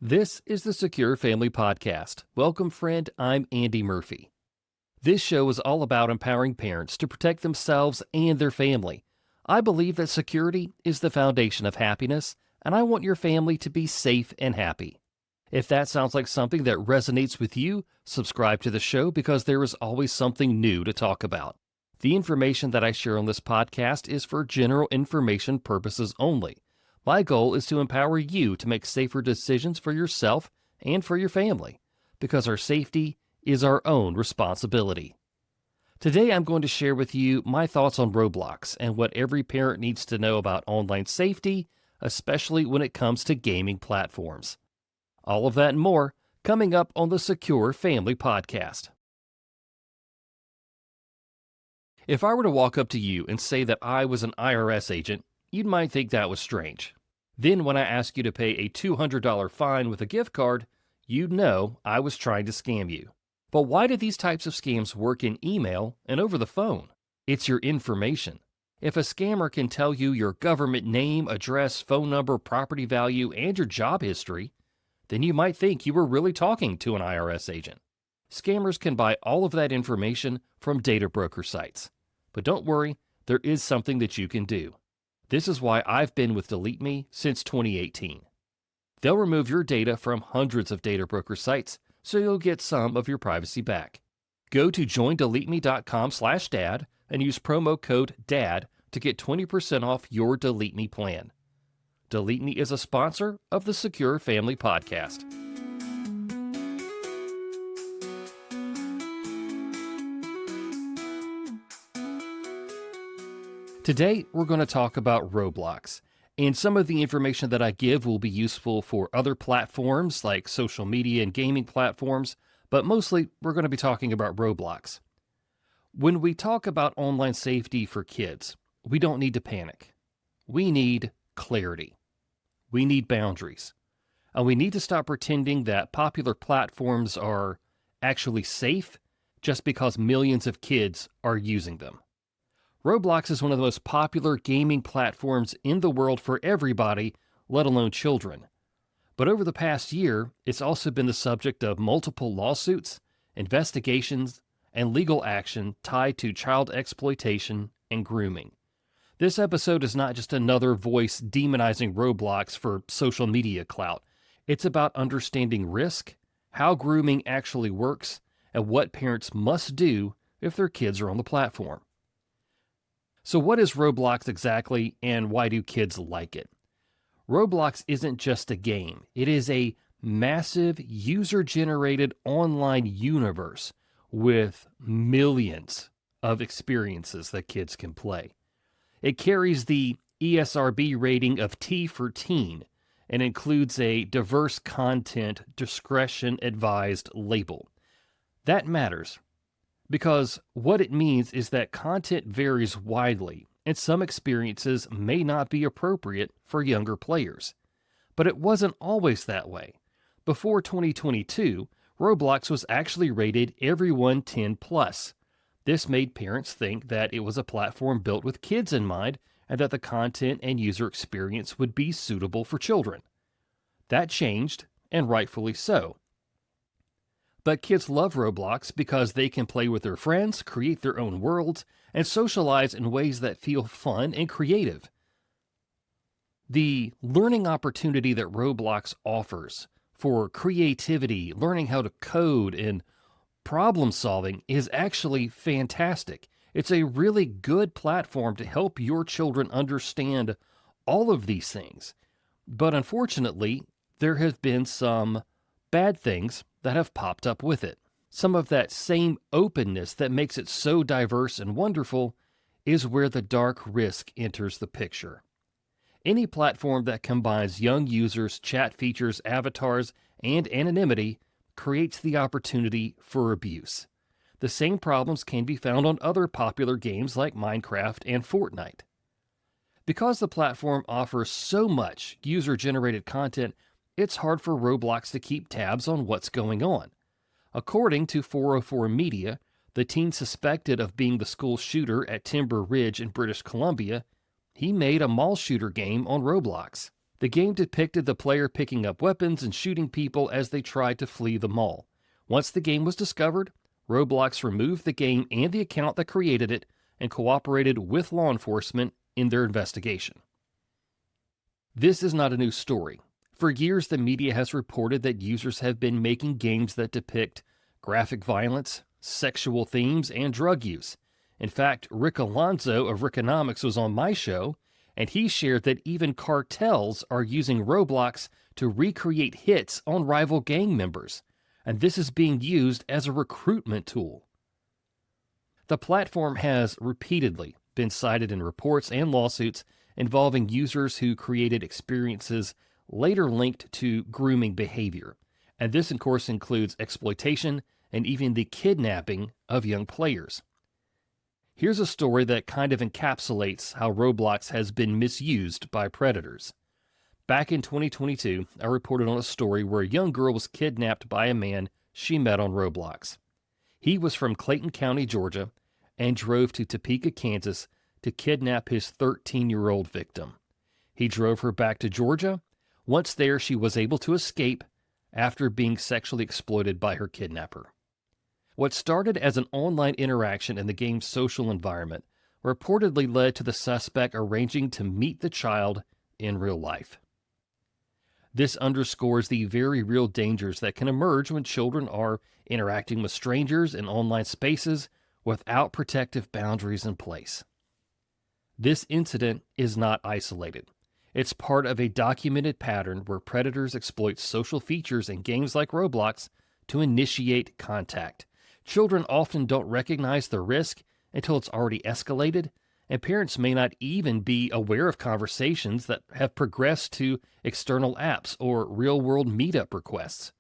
This is the Secure Family Podcast. Welcome, friend. I'm Andy Murphy. This show is all about empowering parents to protect themselves and their family. I believe that security is the foundation of happiness, and I want your family to be safe and happy. If that sounds like something that resonates with you, subscribe to the show because there is always something new to talk about. The information that I share on this podcast is for general information purposes only. My goal is to empower you to make safer decisions for yourself and for your family, because our safety is our own responsibility. Today I'm going to share with you my thoughts on Roblox and what every parent needs to know about online safety, especially when it comes to gaming platforms. All of that and more coming up on the Secure Family Podcast. If I were to walk up to you and say that I was an IRS agent, you might think that was strange. Then when I ask you to pay a $200 fine with a gift card, you'd know I was trying to scam you. But why do these types of scams work in email and over the phone? It's your information. If a scammer can tell you your government name, address, phone number, property value, and your job history, then you might think you were really talking to an IRS agent. Scammers can buy all of that information from data broker sites. But don't worry, there is something that you can do. This is why I've been with Delete Me since 2018. They'll remove your data from hundreds of data broker sites, so you'll get some of your privacy back. Go to joindeleteme.com/dad and use promo code DAD to get 20% off your Delete Me plan. Delete Me is a sponsor of the Secure Family Podcast. Today, we're going to talk about Roblox, and some of the information that I give will be useful for other platforms like social media and gaming platforms, but mostly we're going to be talking about Roblox. When we talk about online safety for kids, we don't need to panic. We need clarity. We need boundaries. And we need to stop pretending that popular platforms are actually safe just because millions of kids are using them. Roblox is one of the most popular gaming platforms in the world for everybody, let alone children. But over the past year, it's also been the subject of multiple lawsuits, investigations, and legal action tied to child exploitation and grooming. This episode is not just another voice demonizing Roblox for social media clout. It's about understanding risk, how grooming actually works, and what parents must do if their kids are on the platform. So what is Roblox exactly, and why do kids like it? Roblox isn't just a game. It is a massive user-generated online universe with millions of experiences that kids can play. It carries the ESRB rating of T for teen and includes a diverse content discretion advised label. That matters, because what it means is that content varies widely, and some experiences may not be appropriate for younger players. But it wasn't always that way. Before 2022, Roblox was actually rated Everyone 10+. This made parents think that it was a platform built with kids in mind, and that the content and user experience would be suitable for children. That changed, and rightfully so. But kids love Roblox because they can play with their friends, create their own worlds, and socialize in ways that feel fun and creative. The learning opportunity that Roblox offers for creativity, learning how to code, and problem solving is actually fantastic. It's a really good platform to help your children understand all of these things. But unfortunately, there have been some bad things that have popped up with it. Some of that same openness that makes it so diverse and wonderful is where the dark risk enters the picture. Any platform that combines young users, chat features, avatars, and anonymity creates the opportunity for abuse. The same problems can be found on other popular games like Minecraft and Fortnite. Because the platform offers so much user-generated content, it's hard for Roblox to keep tabs on what's going on. According to 404 Media, the teen suspected of being the school shooter at Timber Ridge in British Columbia, he made a mall shooter game on Roblox. The game depicted the player picking up weapons and shooting people as they tried to flee the mall. Once the game was discovered, Roblox removed the game and the account that created it and cooperated with law enforcement in their investigation. This is not a new story. For years, the media has reported that users have been making games that depict graphic violence, sexual themes, and drug use. In fact, Rick Alonzo of Rickonomics was on my show, and he shared that even cartels are using Roblox to recreate hits on rival gang members, and this is being used as a recruitment tool. The platform has repeatedly been cited in reports and lawsuits involving users who created experiences later linked to grooming behavior, and this, of course, includes exploitation and even the kidnapping of young players. Here's a story that kind of encapsulates how Roblox has been misused by predators. Back in 2022, I reported on a story where a young girl was kidnapped by a man she met on Roblox. He was from Clayton County, Georgia, and drove to Topeka, Kansas to kidnap his 13-year-old victim. He drove her back to Georgia. Once there, she was able to escape after being sexually exploited by her kidnapper. What started as an online interaction in the game's social environment reportedly led to the suspect arranging to meet the child in real life. This underscores the very real dangers that can emerge when children are interacting with strangers in online spaces without protective boundaries in place. This incident is not isolated. It's part of a documented pattern where predators exploit social features in games like Roblox to initiate contact. Children often don't recognize the risk until it's already escalated, and parents may not even be aware of conversations that have progressed to external apps or real-world meetup requests.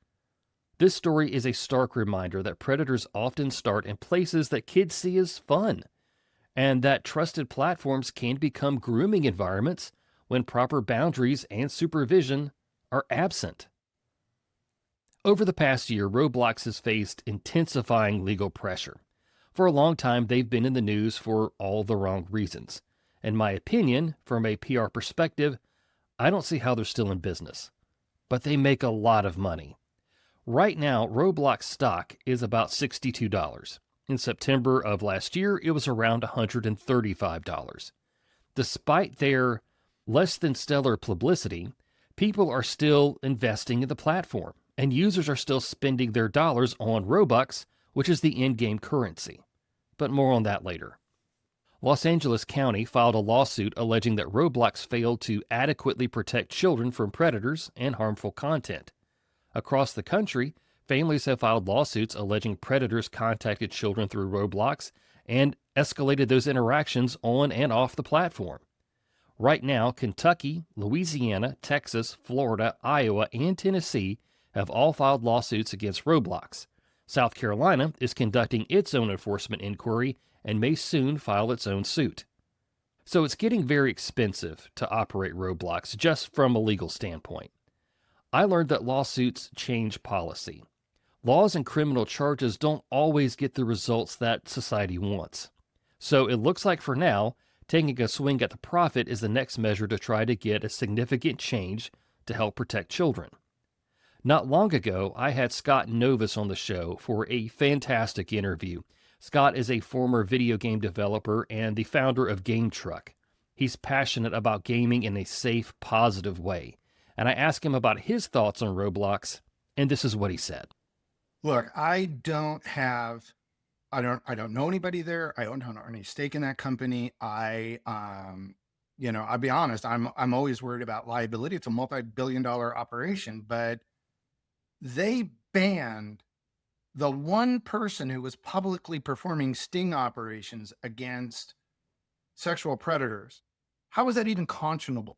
This story is a stark reminder that predators often start in places that kids see as fun, and that trusted platforms can become grooming environments when proper boundaries and supervision are absent. Over the past year, Roblox has faced intensifying legal pressure. For a long time, they've been in the news for all the wrong reasons. In my opinion, from a PR perspective, I don't see how they're still in business. But they make a lot of money. Right now, Roblox stock is about $62. In September of last year, it was around $135. Despite their less than stellar publicity, people are still investing in the platform, and users are still spending their dollars on Robux, which is the in-game currency. But more on that later. Los Angeles County filed a lawsuit alleging that Roblox failed to adequately protect children from predators and harmful content. Across the country, families have filed lawsuits alleging predators contacted children through Roblox and escalated those interactions on and off the platform. Right now, Kentucky, Louisiana, Texas, Florida, Iowa, and Tennessee have all filed lawsuits against Roblox. South Carolina is conducting its own enforcement inquiry and may soon file its own suit. So it's getting very expensive to operate Roblox just from a legal standpoint. I learned that lawsuits change policy. Laws and criminal charges don't always get the results that society wants. So it looks like for now, taking a swing at the profit is the next measure to try to get a significant change to help protect children. Not long ago, I had Scott Novus on the show for a fantastic interview. Scott is a former video game developer and the founder of Game Truck. He's passionate about gaming in a safe, positive way. And I asked him about his thoughts on Roblox, and this is what he said. Look, I don't know anybody there. I don't have any stake in that company. I'll be honest, I'm always worried about liability. It's a multi-billion-dollar operation, but they banned the one person who was publicly performing sting operations against sexual predators. How is that even conscionable?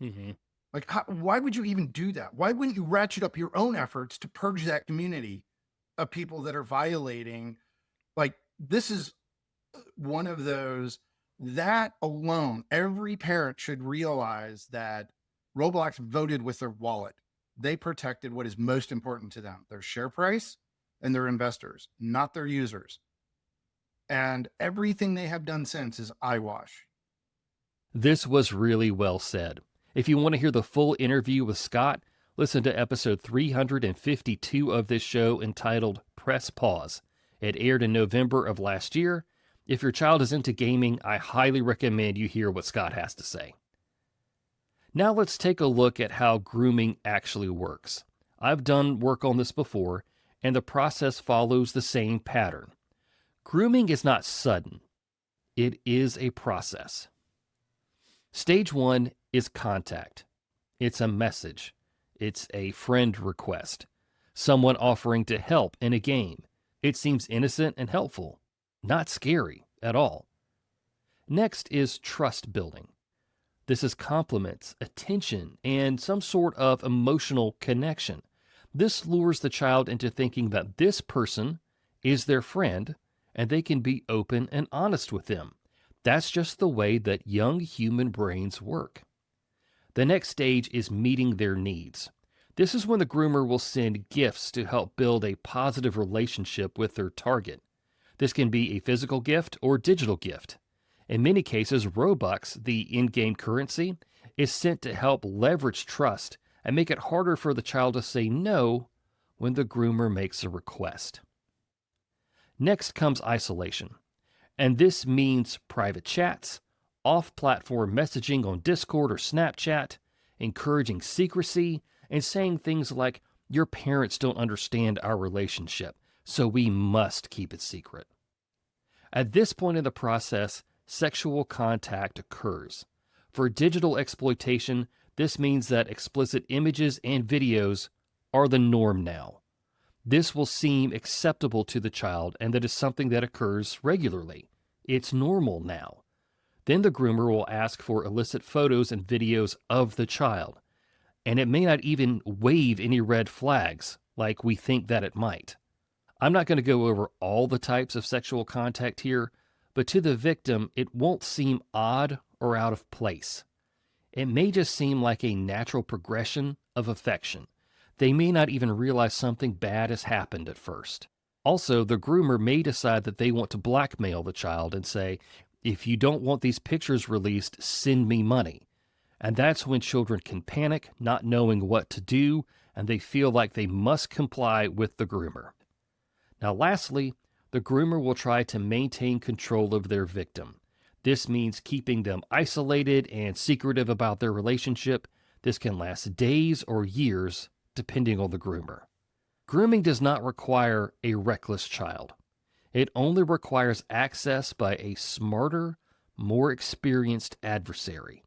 Mm-hmm. Like, why would you even do that? Why wouldn't you ratchet up your own efforts to purge that community of people that are violating? Like, this is one of those, that alone, every parent should realize that Roblox voted with their wallet. They protected what is most important to them, their share price and their investors, not their users. And everything they have done since is eyewash. This was really well said. If you want to hear the full interview with Scott, listen to episode 352 of this show entitled Press Pause. It aired in November of last year. If your child is into gaming, I highly recommend you hear what Scott has to say. Now let's take a look at how grooming actually works. I've done work on this before, and the process follows the same pattern. Grooming is not sudden. It is a process. Stage 1 is contact. It's a message. It's a friend request. Someone offering to help in a game. It seems innocent and helpful, not scary at all. Next is trust building. This is compliments, attention, and some sort of emotional connection. This lures the child into thinking that this person is their friend and they can be open and honest with them. That's just the way that young human brains work. The next stage is meeting their needs. This is when the groomer will send gifts to help build a positive relationship with their target. This can be a physical gift or digital gift. In many cases, Robux, the in-game currency, is sent to help leverage trust and make it harder for the child to say no when the groomer makes a request. Next comes isolation, and this means private chats, off-platform messaging on Discord or Snapchat, encouraging secrecy, and saying things like, "Your parents don't understand our relationship, so we must keep it secret." At this point in the process, sexual contact occurs. For digital exploitation, this means that explicit images and videos are the norm now. This will seem acceptable to the child, and that is something that occurs regularly. It's normal now. Then the groomer will ask for illicit photos and videos of the child, and it may not even wave any red flags like we think that it might. I'm not going to go over all the types of sexual contact here, but to the victim, it won't seem odd or out of place. It may just seem like a natural progression of affection. They may not even realize something bad has happened at first. Also, the groomer may decide that they want to blackmail the child and say, "If you don't want these pictures released, send me money." And that's when children can panic, not knowing what to do, and they feel like they must comply with the groomer. Now, lastly, the groomer will try to maintain control of their victim. This means keeping them isolated and secretive about their relationship. This can last days or years, depending on the groomer. Grooming does not require a reckless child. It only requires access by a smarter, more experienced adversary.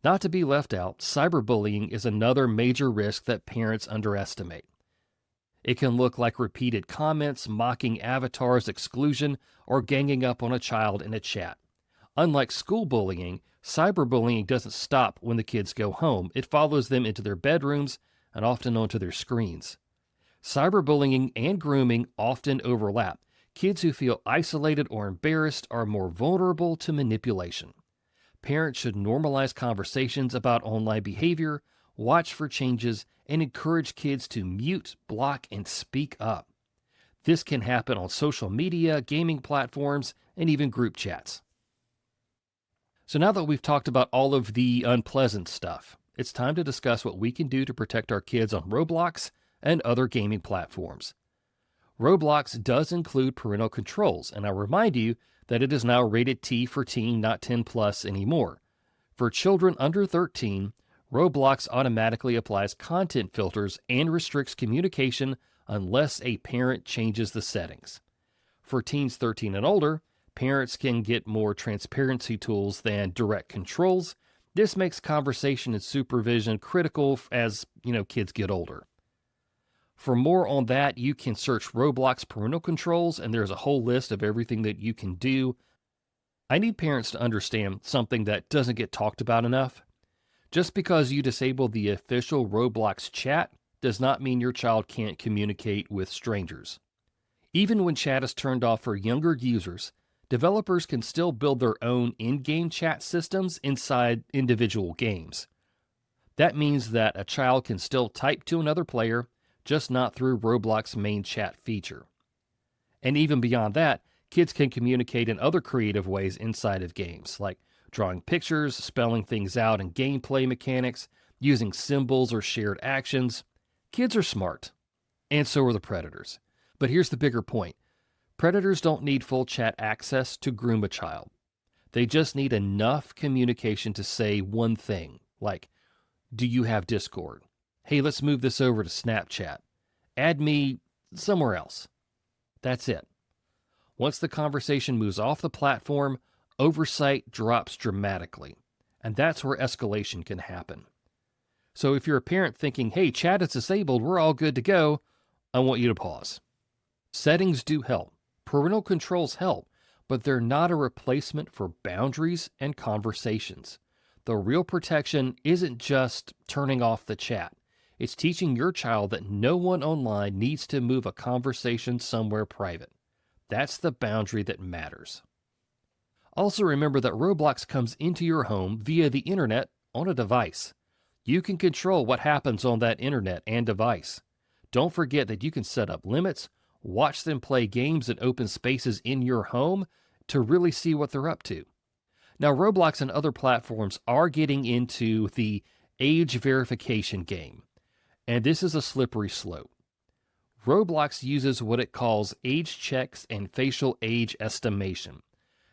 Not to be left out, cyberbullying is another major risk that parents underestimate. It can look like repeated comments, mocking avatars, exclusion, or ganging up on a child in a chat. Unlike school bullying, cyberbullying doesn't stop when the kids go home. It follows them into their bedrooms and often onto their screens. Cyberbullying and grooming often overlap. Kids who feel isolated or embarrassed are more vulnerable to manipulation. Parents should normalize conversations about online behavior, watch for changes, and encourage kids to mute, block, and speak up. This can happen on social media, gaming platforms, and even group chats. So now that we've talked about all of the unpleasant stuff, it's time to discuss what we can do to protect our kids on Roblox and other gaming platforms. Roblox does include parental controls, and I'll remind you that it is now rated T for teen, not 10 plus anymore. For children under 13, Roblox automatically applies content filters and restricts communication unless a parent changes the settings. For teens 13 and older, parents can get more transparency tools than direct controls. This makes conversation and supervision critical as, kids get older. For more on that, you can search Roblox parental controls, and there's a whole list of everything that you can do. I need parents to understand something that doesn't get talked about enough. Just because you disable the official Roblox chat does not mean your child can't communicate with strangers. Even when chat is turned off for younger users, developers can still build their own in-game chat systems inside individual games. That means that a child can still type to another player, just not through Roblox's main chat feature. And even beyond that, kids can communicate in other creative ways inside of games, like drawing pictures, spelling things out in gameplay mechanics, using symbols or shared actions. Kids are smart, and so are the predators. But here's the bigger point. Predators don't need full chat access to groom a child. They just need enough communication to say one thing, like, do you have Discord? Hey, let's move this over to Snapchat. Add me somewhere else. That's it. Once the conversation moves off the platform, oversight drops dramatically. And that's where escalation can happen. So if you're a parent thinking, hey, chat is disabled, we're all good to go, I want you to pause. Settings do help. Parental controls help, but they're not a replacement for boundaries and conversations. The real protection isn't just turning off the chat. It's teaching your child that no one online needs to move a conversation somewhere private. That's the boundary that matters. Also remember that Roblox comes into your home via the internet on a device. You can control what happens on that internet and device. Don't forget that you can set up limits, watch them play games in open spaces in your home to really see what they're up to. Now, Roblox and other platforms are getting into the age verification game, and this is a slippery slope. Roblox uses what it calls age checks and facial age estimation,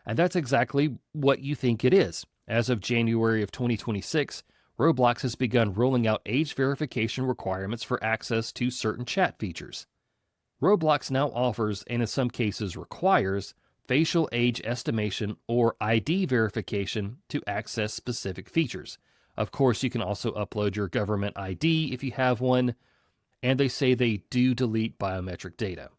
and that's exactly what you think it is. As of January of 2026, Roblox has begun rolling out age verification requirements for access to certain chat features. Roblox now offers, and in some cases requires, facial age estimation or ID verification to access specific features. Of course, you can also upload your government ID if you have one, and they say they do delete biometric data.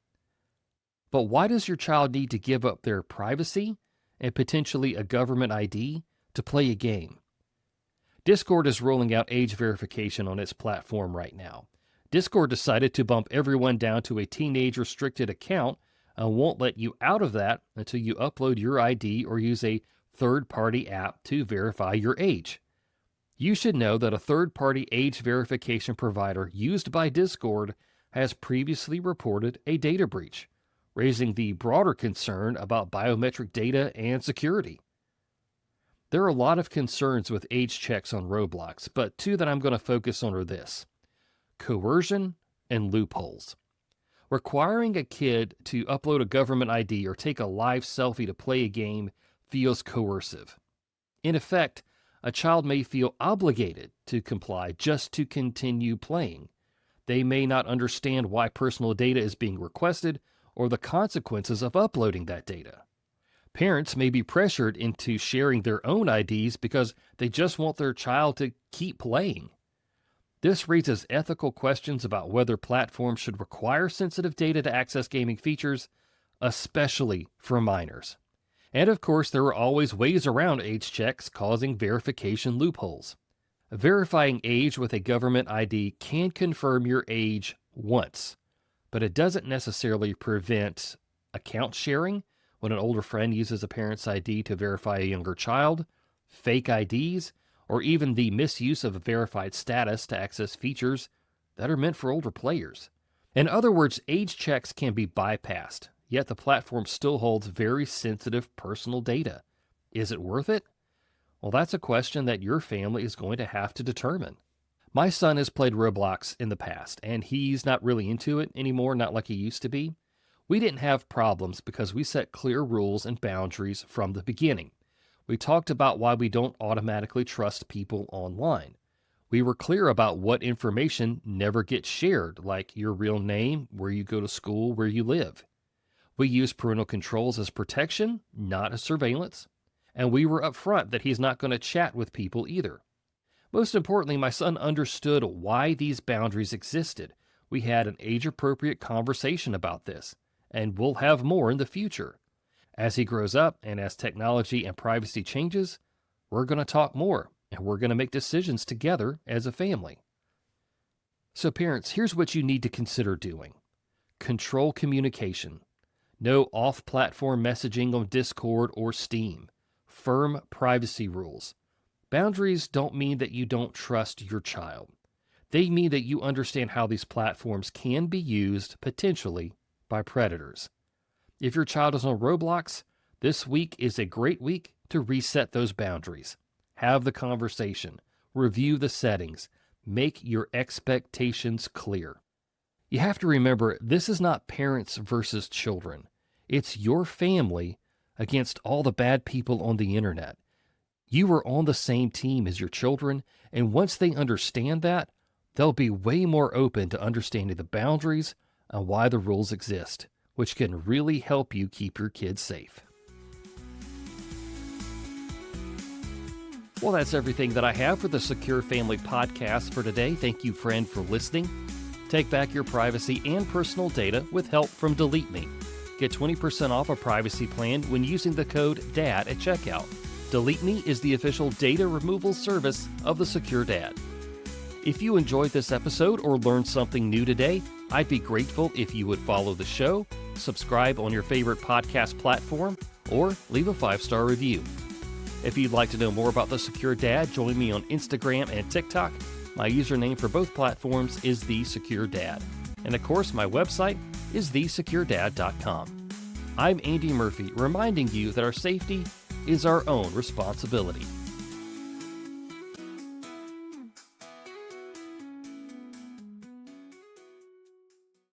But why does your child need to give up their privacy and potentially a government ID to play a game? Discord is rolling out age verification on its platform right now. Discord decided to bump everyone down to a teenage-restricted account and won't let you out of that until you upload your ID or use a third-party app to verify your age. You should know that a third-party age verification provider used by Discord has previously reported a data breach, raising the broader concern about biometric data and security. There are a lot of concerns with age checks on Roblox, but two that I'm going to focus on are this: coercion and loopholes. Requiring a kid to upload a government ID or take a live selfie to play a game feels coercive. In effect, a child may feel obligated to comply just to continue playing. They may not understand why personal data is being requested or the consequences of uploading that data. Parents may be pressured into sharing their own IDs because they just want their child to keep playing. This raises ethical questions about whether platforms should require sensitive data to access gaming features, especially for minors. And of course, there are always ways around age checks causing verification loopholes. Verifying age with a government ID can confirm your age once, but it doesn't necessarily prevent account sharing when an older friend uses a parent's ID to verify a younger child, fake IDs, or even the misuse of a verified status to access features that are meant for older players. In other words, age checks can be bypassed, yet the platform still holds very sensitive personal data. Is it worth it? Well, that's a question that your family is going to have to determine. My son has played Roblox in the past, and he's not really into it anymore, not like he used to be. We didn't have problems because we set clear rules and boundaries from the beginning. We talked about why we don't automatically trust people online. We were clear about what information never gets shared, like your real name, where you go to school, where you live. We use parental controls as protection, not as surveillance. And we were upfront that he's not going to chat with people either. Most importantly, my son understood why these boundaries existed. We had an age-appropriate conversation about this, and we'll have more in the future. As he grows up and as technology and privacy changes, we're going to talk more, and we're going to make decisions together as a family. So parents, here's what you need to consider doing. Control communication. No off-platform messaging on Discord or Steam. Firm privacy rules. Boundaries don't mean that you don't trust your child. They mean that you understand how these platforms can be used, potentially, by predators. If your child is on Roblox, this week is a great week to reset those boundaries. Have the conversation, review the settings, make your expectations clear. You have to remember, this is not parents versus children. It's your family against all the bad people on the internet. You are on the same team as your children, and once they understand that, they'll be way more open to understanding the boundaries and why the rules exist, which can really help you keep your kids safe. Well, that's everything that I have for the Secure Family Podcast for today. Thank you, friend, for listening. Take back your privacy and personal data with help from Delete Me. Get 20% off a privacy plan when using the code DAD at checkout. Delete Me is the official data removal service of the Secure Dad. If you enjoyed this episode or learned something new today, I'd be grateful if you would follow the show, subscribe on your favorite podcast platform, or leave a 5-star review. If you'd like to know more about the Secure Dad, join me on Instagram and TikTok. My username for both platforms is The Secure Dad. And of course, my website is thesecuredad.com. I'm Andy Murphy, reminding you that our safety is our own responsibility.